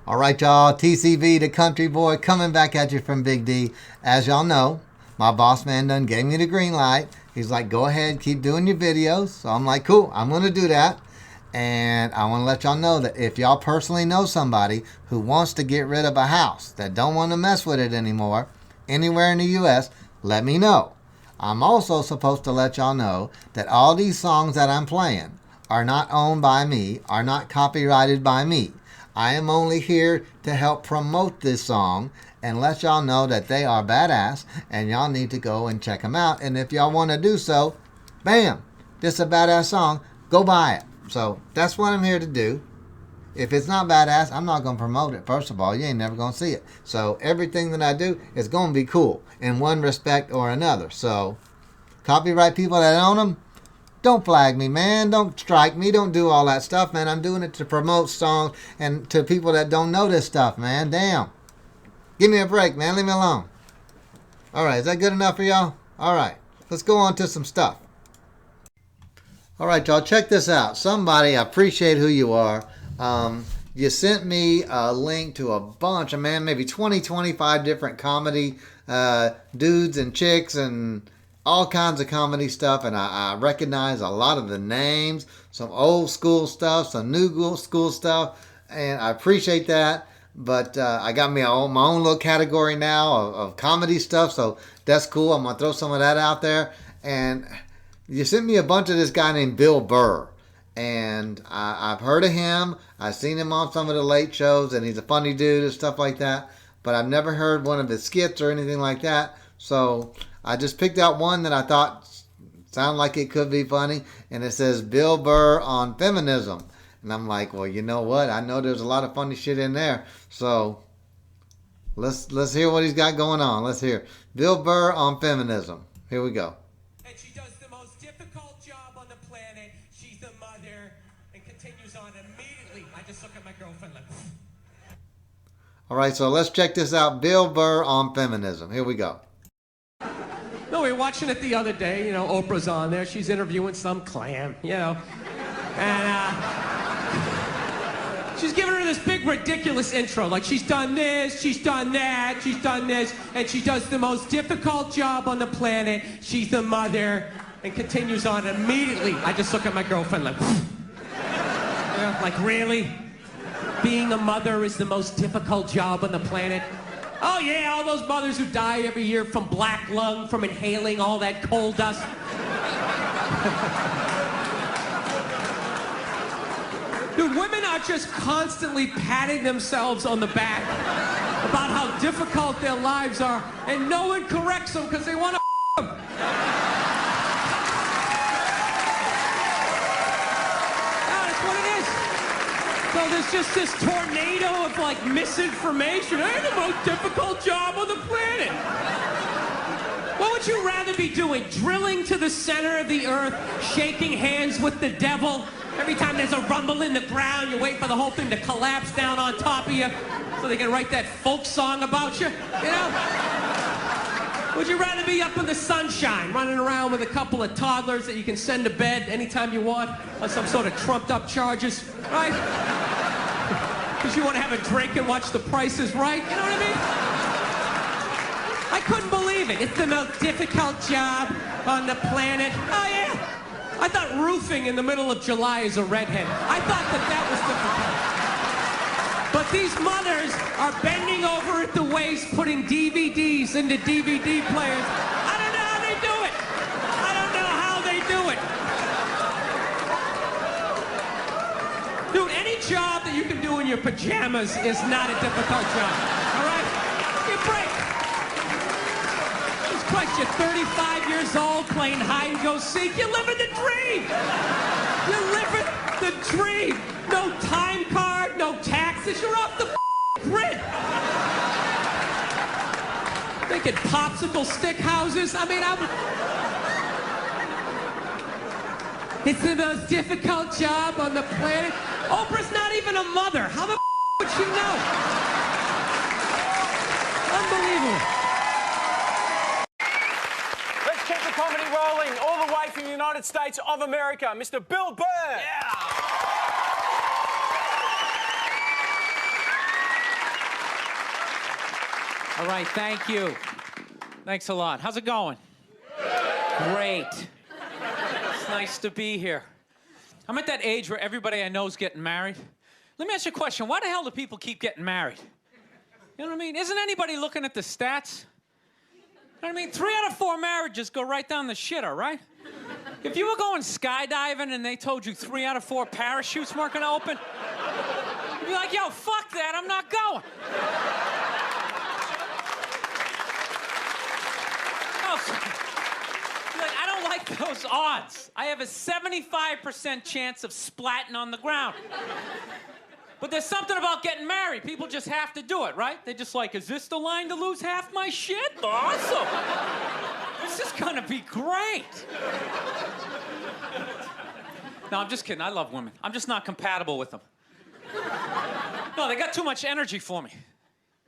All right, y'all. TCB, the country boy, coming back at you from Big D. As y'all know, my boss man done gave me the green light. He's like, go ahead, keep doing your videos. So I'm like, cool, I'm going to do that. And I want to let y'all know that if y'all personally know somebody who wants to get rid of a house, that don't want to mess with it anymore, anywhere in the U.S., let me know. I'm also supposed to let y'all know that all these songs that I'm playing are not owned by me, are not copyrighted by me. I am only here to help promote this song and let y'all know that they are badass and y'all need to go and check them out. And if y'all want to do so, bam, this is a badass song, go buy it. So that's what I'm here to do. If it's not badass, I'm not going to promote it. First of all, you ain't never going to see it. So everything that I do is going to be cool in one respect or another. So copyright people that own them, don't flag me, man. Don't strike me. Don't do all that stuff, man. I'm doing it to promote songs and to people that don't know this stuff, man. Damn. Give me a break, man. Leave me alone. All right. Is that good enough for y'all? All right. Let's go on to some stuff. All right, y'all. Check this out. Somebody, I appreciate who you are. You sent me a link to a bunch of, man, maybe 20, 25 different comedy dudes and chicks and all kinds of comedy stuff, and I recognize a lot of the names, some old school stuff, some new school stuff, and I appreciate that. But I got me my own little category now of comedy stuff, so that's cool. I'm going to throw some of that out there. And you sent me a bunch of this guy named Bill Burr, and I've heard of him. I've seen him on some of the late shows, and he's a funny dude and stuff like that, but I've never heard one of his skits or anything like that. So I just picked out one that I thought sounded like it could be funny, and it says Bill Burr on feminism. And I'm like, well, you know what? I know there's a lot of funny shit in there. So let's hear what he's got going on. Let's hear Bill Burr on feminism. Here we go. And she does the most difficult job on the planet. She's the mother, and continues on immediately. I just look at my girlfriend like. All right, so let's check this out. Bill Burr on feminism. Here we go. No, we were watching it the other day. You know, Oprah's on there. She's interviewing some clam, you know. And she's giving her this big, ridiculous intro. Like, she's done this, she's done that, she's done this. And she does the most difficult job on the planet. She's the mother. And continues on immediately. I just look at my girlfriend like, you know, like, really? Being a mother is the most difficult job on the planet? Oh yeah, all those mothers who die every year from black lung, from inhaling all that coal dust. Dude, women are just constantly patting themselves on the back about how difficult their lives are, and no one corrects them because they want to them. So there's just this tornado of, like, misinformation. I have the most difficult job on the planet. What would you rather be doing? Drilling to the center of the earth, shaking hands with the devil? Every time there's a rumble in the ground, you wait for the whole thing to collapse down on top of you so they can write that folk song about you, you know? Would you rather be up in the sunshine, running around with a couple of toddlers that you can send to bed anytime you want on some sort of trumped-up charges, right? Because you want to have a drink and watch The Price is Right, you know what I mean? I couldn't believe it. It's the most difficult job on the planet. Oh, yeah. I thought roofing in the middle of July is a redhead. I thought that was difficult. But these mothers are bending over at the waist, putting DVDs into DVD players. I don't know how they do it. I don't know how they do it. Dude, any job that you can do in your pajamas is not a difficult job. All right? Give me a break. Jesus Christ, you're 35 years old playing hide and go seek. You're living the dream. You're living the dream. No time card, no taxes. You're off the grid. Making popsicle stick houses. I mean, it's the most difficult job on the planet. Oprah's not even a mother. How the would she know? Unbelievable. Let's keep the comedy rolling all the way from the United States of America, Mr. Bill Burr. Yeah. All right, thank you. Thanks a lot. How's it going? Great. It's nice to be here. I'm at that age where everybody I know is getting married. Let me ask you a question. Why the hell do people keep getting married? You know what I mean? Isn't anybody looking at the stats? You know what I mean? 3 out of 4 marriages go right down the shitter, right? If you were going skydiving and they told you 3 out of 4 parachutes weren't going to open, you'd be like, yo, fuck that, I'm not going. Like, I don't like those odds. I have a 75% chance of splatting on the ground. But there's something about getting married. People just have to do it, right? They're just like, is this the line to lose half my shit? Awesome. This is gonna be great. No, I'm just kidding. I love women. I'm just not compatible with them. No, they got too much energy for me.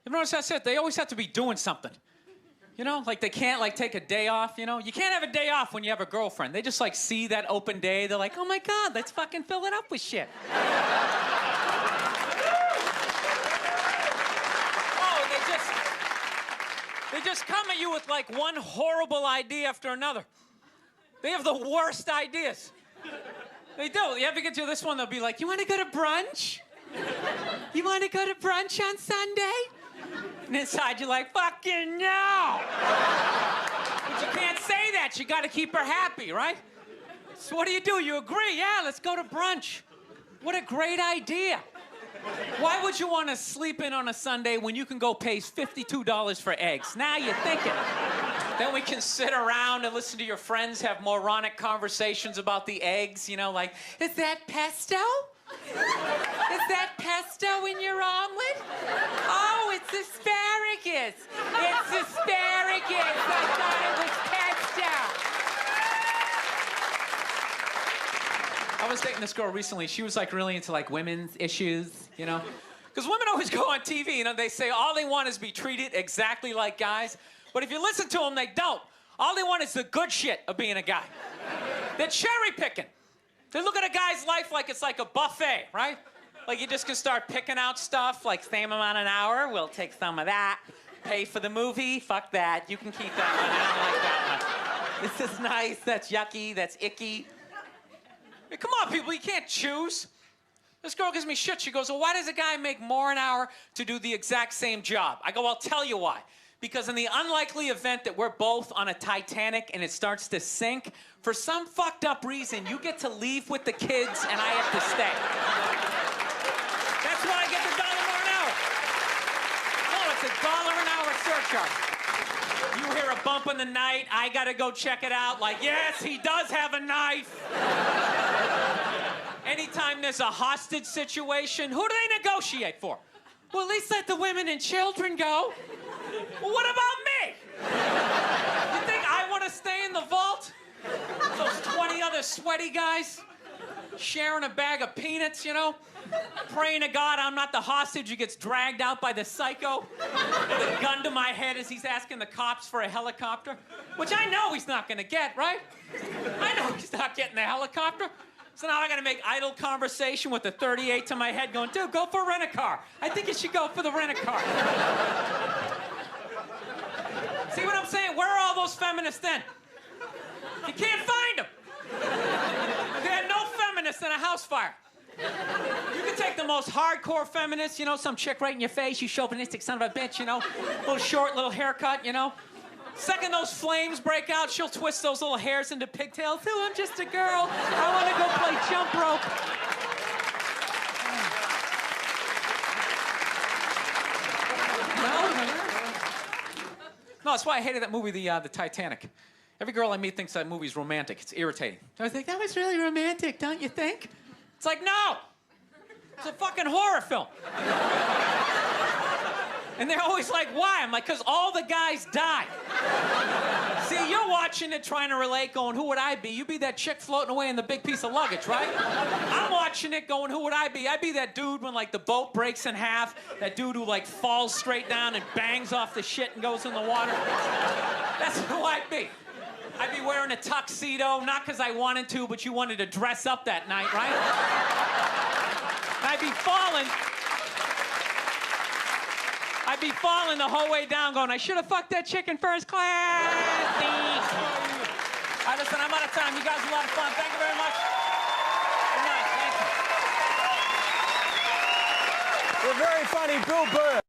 You notice I said they always have to be doing something. You know, like they can't like take a day off, you know? You can't have a day off when you have a girlfriend. They just like see that open day, they're like, oh my God, let's fucking fill it up with shit. Oh, they just come at you with like one horrible idea after another. They have the worst ideas. They do. You ever get to this one, they'll be like, you wanna go to brunch? You wanna go to brunch on Sunday? And inside you're like, fucking no! But you can't say that. You gotta keep her happy, right? So what do? You agree? Yeah, let's go to brunch. What a great idea. Why would you want to sleep in on a Sunday when you can go pay $52 for eggs? Now you're thinking. Then we can sit around and listen to your friends have moronic conversations about the eggs, you know, like, is that pesto? Is that pesto in your omelet? Oh, it's asparagus. It's asparagus. I thought it was pesto. I was dating this girl recently. She was like really into like women's issues, you know? Because women always go on TV, you know, they say all they want is be treated exactly like guys. But if you listen to them, they don't. All they want is the good shit of being a guy. They're cherry picking. They look at a guy's life like it's like a buffet, right? Like you just can start picking out stuff, like same amount an hour, we'll take some of that. Pay for the movie, fuck that. You can keep that one, I don't like that one. This is nice, that's yucky, that's icky. Hey, come on, people, you can't choose. This girl gives me shit. She goes, well, why does a guy make more an hour to do the exact same job? I go, I'll tell you why. Because in the unlikely event that we're both on a Titanic and it starts to sink, for some fucked up reason, you get to leave with the kids and I have to stay. That's why I get the $1 more an hour. No, it's $1 an hour surcharge. You hear a bump in the night, I gotta go check it out. Like, yes, he does have a knife. Anytime there's a hostage situation, who do they negotiate for? Well, at least let the women and children go. Well, what about me? You think I want to stay in the vault? Those 20 other sweaty guys sharing a bag of peanuts, you know? Praying to God I'm not the hostage who gets dragged out by the psycho with a gun to my head as he's asking the cops for a helicopter, which I know he's not going to get, right? I know he's not getting the helicopter. So now I gotta make idle conversation with a 38 to my head going, dude, go for a rent-a-car. I think you should go for the rent-a-car. See what I'm saying? Where are all those feminists then? You can't find them. They had no feminists in a house fire. You can take the most hardcore feminist, you know, some chick right in your face, you chauvinistic son of a bitch, you know, little short, little haircut, you know. Second those flames break out, she'll twist those little hairs into pigtails. Oh, I'm just a girl. I want to go play jump rope. No, that's why I hated that movie, the Titanic. Every girl I meet thinks that movie's romantic. It's irritating. I think, that was really romantic, don't you think? It's like, no! It's a fucking horror film. And they're always like, why? I'm like, because all the guys die. See, you're watching it trying to relate, going, who would I be? You'd be that chick floating away in the big piece of luggage, right? I'm watching it going, who would I be? I'd be that dude when, like, the boat breaks in half, that dude who, like, falls straight down and bangs off the shit and goes in the water. That's who I'd be. I'd be wearing a tuxedo, not because I wanted to, but you wanted to dress up that night, right? I'd be falling I'd be falling the whole way down going, I should have fucked that chick in first class. All right, listen, I'm out of time. You guys are a lot of fun. Thank you very much. Good night. Thank you. We're very funny. Bill Burr.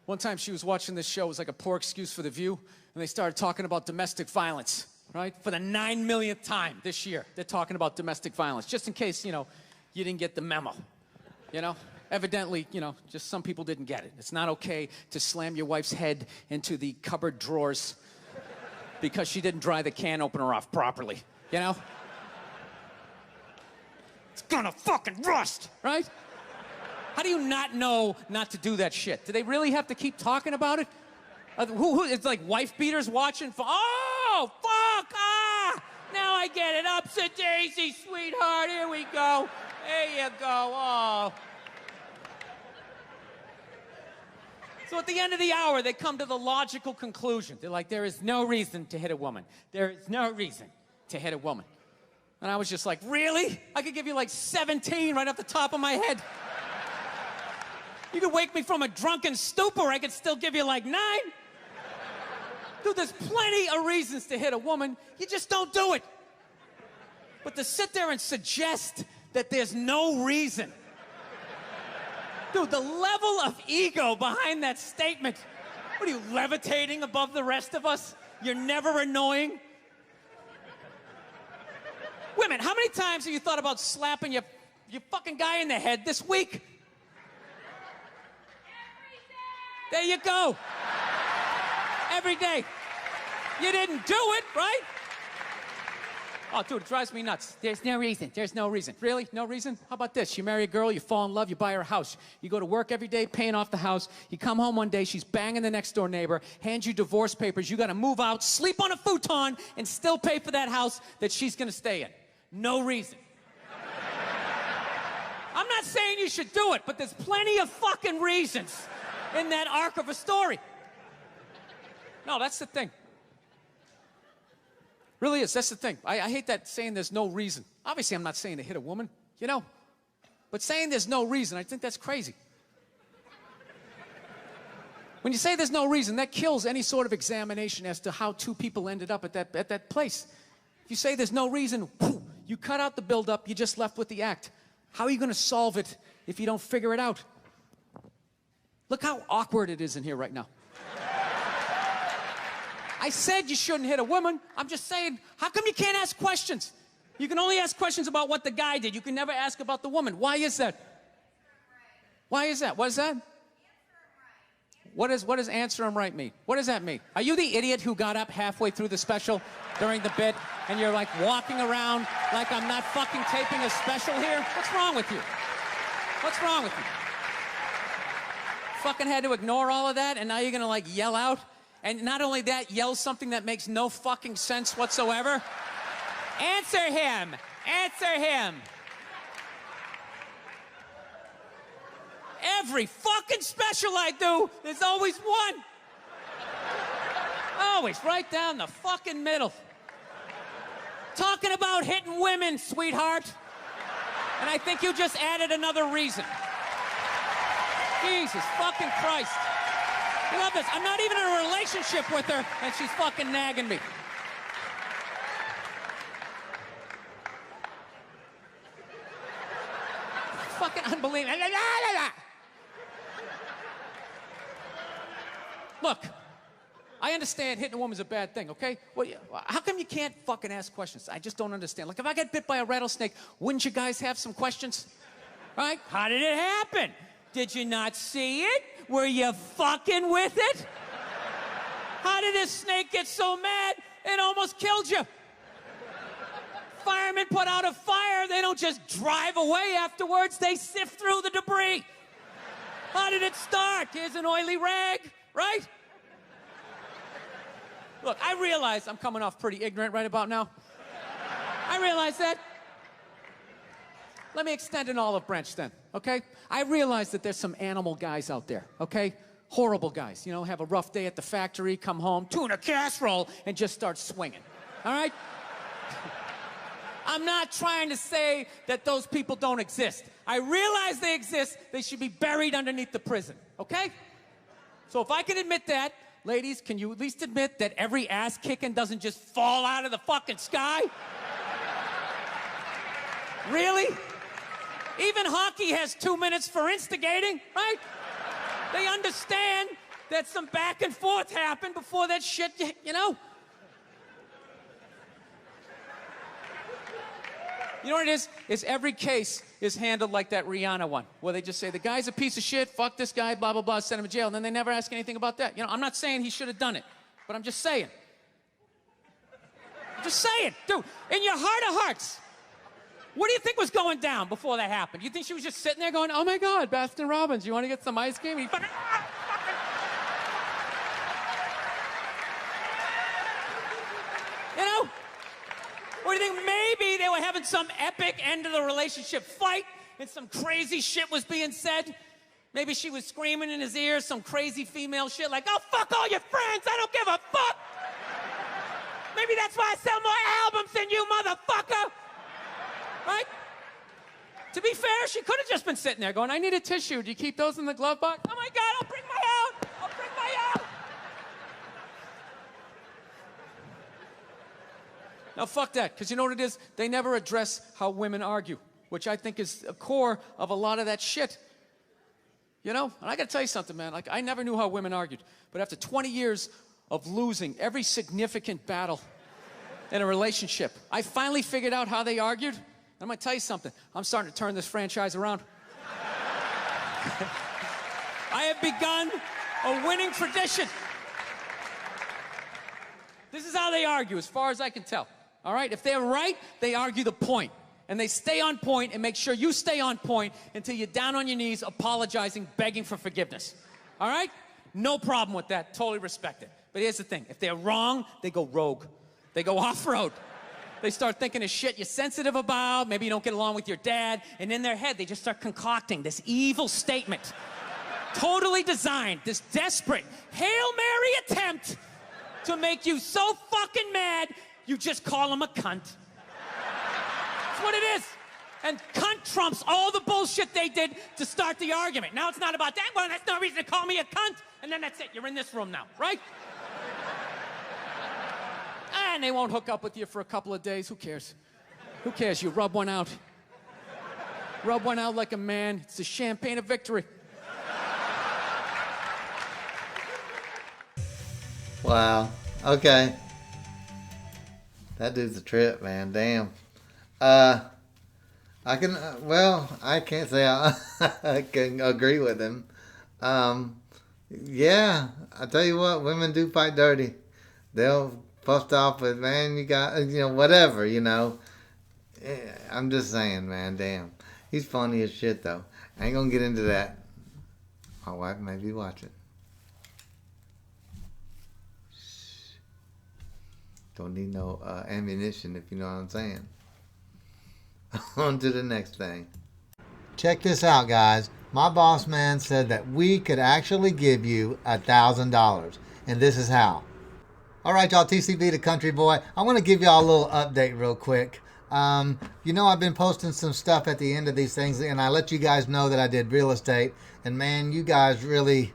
One time she was watching this show. It was like a poor excuse for The View. And they started talking about domestic violence, right? For the 9 millionth time this year, they're talking about domestic violence. Just in case, you didn't get the memo, Evidently, just some people didn't get it. It's not okay to slam your wife's head into the cupboard drawers because she didn't dry the can opener off properly, It's gonna fucking rust, right? How do you not know not to do that shit? Do they really have to keep talking about it? It's like wife beaters watching for, oh, fuck, now I get it. Upset daisy, sweetheart, here we go. There you go, oh. So at the end of the hour, they come to the logical conclusion. They're like, there is no reason to hit a woman. There is no reason to hit a woman. And I was just like, really? I could give you like 17 right off the top of my head. You could wake me from a drunken stupor, I could still give you like 9. Dude, there's plenty of reasons to hit a woman. You just don't do it. But to sit there and suggest that there's no reason. Dude, the level of ego behind that statement. What are you, levitating above the rest of us? You're never annoying? Women, how many times have you thought about slapping your fucking guy in the head this week? There you go. Every day. You didn't do it, right? Oh, dude, it drives me nuts. There's no reason. There's no reason. Really? No reason? How about this? You marry a girl, you fall in love, you buy her a house. You go to work every day paying off the house. You come home one day, she's banging the next door neighbor, hands you divorce papers. You got to move out, sleep on a futon, and still pay for that house that she's going to stay in. No reason. I'm not saying you should do it, but there's plenty of fucking reasons in that arc of a story. No, that's the thing. Really is. That's the thing. I hate that saying there's no reason. Obviously, I'm not saying to hit a woman, But saying there's no reason, I think that's crazy. When you say there's no reason, that kills any sort of examination as to how two people ended up at that place. If you say there's no reason, you cut out the build-up, you're just left with the act. How are you going to solve it if you don't figure it out? Look how awkward it is in here right now. I said you shouldn't hit a woman. I'm just saying, how come you can't ask questions? You can only ask questions about what the guy did. You can never ask about the woman. Why is that? Why is that? What is that? What does answer him right mean? What does that mean? Are you the idiot who got up halfway through the special during the bit and you're like walking around like I'm not fucking taping a special here? What's wrong with you? What's wrong with you? Fucking had to ignore all of that and now you're gonna like yell out? And not only that, yell something that makes no fucking sense whatsoever. Answer him! Answer him! Every fucking special I do, there's always one. Always right down the fucking middle. Talking about hitting women, sweetheart. And I think you just added another reason. Jesus fucking Christ. I love this. I'm not even in a relationship with her, and she's fucking nagging me. Fucking unbelievable. Look, I understand hitting a woman's a bad thing, okay? Well, how come you can't fucking ask questions? I just don't understand. Like, if I got bit by a rattlesnake, wouldn't you guys have some questions? Right? How did it happen? Did you not see it? Were you fucking with it? How did this snake get so mad it almost killed you? Firemen put out a fire, they don't just drive away afterwards, they sift through the debris. How did it start? Here's an oily rag, right? Look, I realize I'm coming off pretty ignorant right about now. I realize that. Let me extend an olive branch then, okay? I realize that there's some animal guys out there, okay? Horrible guys, have a rough day at the factory, come home, tuna casserole, and just start swinging, all right? I'm not trying to say that those people don't exist. I realize they exist. They should be buried underneath the prison, okay? So if I can admit that, ladies, can you at least admit that every ass kicking doesn't just fall out of the fucking sky? Really? Even hockey has 2 minutes for instigating, right? They understand that some back and forth happened before that shit, you know? You know what it is? Is every case is handled like that Rihanna one, where they just say, the guy's a piece of shit, fuck this guy, blah, blah, blah, send him to jail, and then they never ask anything about that. You know, I'm not saying he should have done it, but I'm just saying. I'm just saying, dude, in your heart of hearts, what do you think was going down before that happened? You think she was just sitting there going, oh my God, Baskin Robbins, you want to get some ice cream? And he fucking, you know? Or do you think maybe they were having some epic end of the relationship fight and some crazy shit was being said? Maybe she was screaming in his ear some crazy female shit like, oh, fuck all your friends, I don't give a fuck. Maybe that's why I sell more albums than you, motherfucker. Right? To be fair, she could have just been sitting there going, I need a tissue. Do you keep those in the glove box? Oh my God, I'll bring my out. I'll bring my out. Now, fuck that, because you know what it is? They never address how women argue, which I think is a core of a lot of that shit. You know? And I got to tell you something, man. Like, I never knew how women argued. But after 20 years of losing every significant battle in a relationship, I finally figured out how they argued. I'm going to tell you something. I'm starting to turn this franchise around. I have begun a winning tradition. This is how they argue, as far as I can tell. All right? If they're right, they argue the point. And they stay on point and make sure you stay on point until you're down on your knees, apologizing, begging for forgiveness. All right? No problem with that. Totally respect it. But here's the thing. If they're wrong, they go rogue. They go off-road. They start thinking of shit you're sensitive about. Maybe you don't get along with your dad. And in their head, they just start concocting this evil statement. Totally designed, this desperate Hail Mary attempt to make you so fucking mad, you just call them a cunt. That's what it is. And cunt trumps all the bullshit they did to start the argument. Now it's not about that. Well, that's no reason to call me a cunt. And then that's it. You're in this room now, right? And they won't hook up with you for a couple of days. Who cares? Who cares? You rub one out. Rub one out like a man. It's the champagne of victory. Wow. Okay. That dude's a trip, man. Damn. I can, I can't say I can agree with him. Yeah, I tell you what, women do fight dirty. They'll puffed off with, man, you got, whatever, I'm just saying, man, damn. He's funny as shit, though. I ain't gonna get into that. My wife may be watching. Shh. Don't need no ammunition, if you know what I'm saying. On to the next thing. Check this out, guys. My boss man said that we could actually give you $1,000. And this is how. All right, y'all, T.C.B, the country boy. I want to give y'all a little update real quick. I've been posting some stuff at the end of these things, and I let you guys know that I did real estate. And, man, you guys really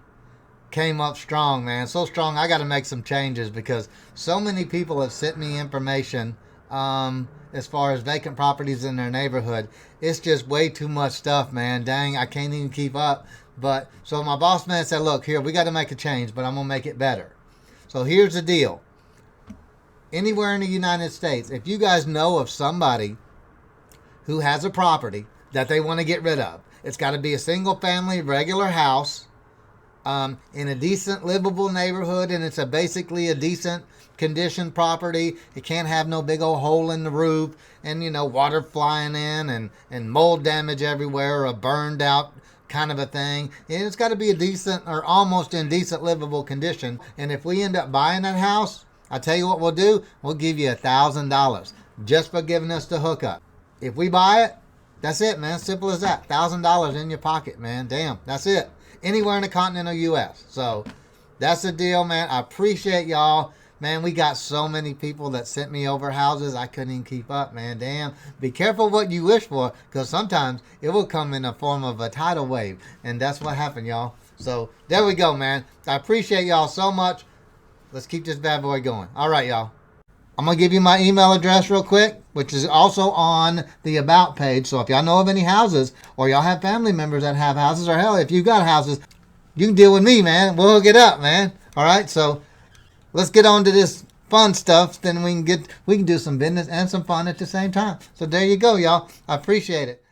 came up strong, man. So strong, I got to make some changes because so many people have sent me information as far as vacant properties in their neighborhood. It's just way too much stuff, man. Dang, I can't even keep up. But so my boss man said, look, here, we got to make a change, but I'm going to make it better. So here's the deal. Anywhere in the United States, if you guys know of somebody who has a property that they want to get rid of, it's got to be a single family, regular house in a decent, livable neighborhood, and it's basically a decent condition property. It can't have no big old hole in the roof and, water flying in and mold damage everywhere or a burned out kind of a thing. And it's got to be a decent or almost in decent livable condition. And if we end up buying that house, I tell you what we'll do. We'll give you $1,000 just for giving us the hookup. If we buy it, that's it, man. Simple as that. $1,000 in your pocket, man. Damn, that's it. Anywhere in the continental U.S. So that's the deal, man. I appreciate y'all. Man, we got so many people that sent me over houses. I couldn't even keep up, man. Damn. Be careful what you wish for, because sometimes it will come in the form of a tidal wave. And that's what happened, y'all. So there we go, man. I appreciate y'all so much. Let's keep this bad boy going. All right, y'all. I'm going to give you my email address real quick, which is also on the About page. So if y'all know of any houses, or y'all have family members that have houses, or hell, if you got houses, you can deal with me, man. We'll hook it up, man. All right, so let's get on to this fun stuff. Then we can do some business and some fun at the same time. So there you go, y'all. I appreciate it.